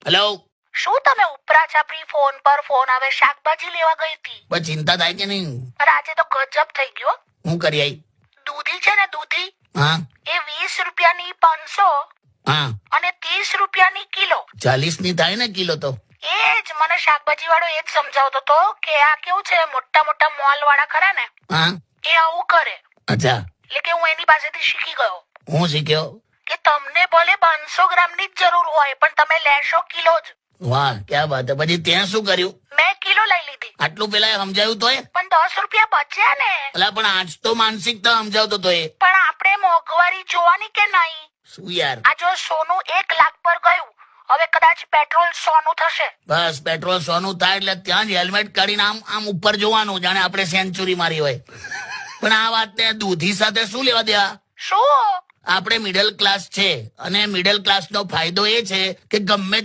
Hello. શું તમે ઉપરા Chhapri phone પર ફોન આવે શાકભાજી લેવા ગઈ હતી? બસ ચિંતા થાય કે નહીં? અરે આજે તો ગજબ થઈ ગયો. હું કરી આવી? દૂધી છે ને દૂધી, હા એ 20 રૂપિયાની 500 હા અને 30 રૂપિયાની કિલો. 40 ની થાય ને કિલો તો. એ જ મને શાકભાજી વાળો એ જ સમજાવતો હતો કે આ કેવું છે, મોટા મોટા મોલ વાળા ખરા ને હા એ આવું કરે. અચ્છા, એટલે કે હું એની પાસેથી શીખી ગયો હું શીખ્યો. કે તમને ભલે 500 ગ્રામની જ જરૂર હોય પણ તમે લેશો કિલો જ. વાહ, ક્યાં વાત હે. પછી ત્યાં શું કર્યું? મેં કિલો લઈ લીધી. આટલું પેલા સમજાયું તોય? પણ 10 રૂપિયા બચ્યા ને. અલા પણ આજ તો માનસિકતા સમજાવતો તો એ. પણ આપણે મોંઘવારી જોવાની કે નહીં? શું યાર? આ જો સોનું 1 લાખ પર ગયું, હવે કદાચ પેટ્રોલ 100 નું થશે. બસ પેટ્રોલ 100 નું થાય એટલે ત્યાં જ હેલ્મેટ કાઢીને આમ આમ ઉપર જોવાનું, જાણે આપણે સેન્ચુરી મારી હોય. પણ આ વાતને દૂધી સાથે શું લેવા દેવા? શું? આપણે મિડલ ક્લાસ છે અને મિડલ ક્લાસ નો ફાયદો એ છે કે ગમે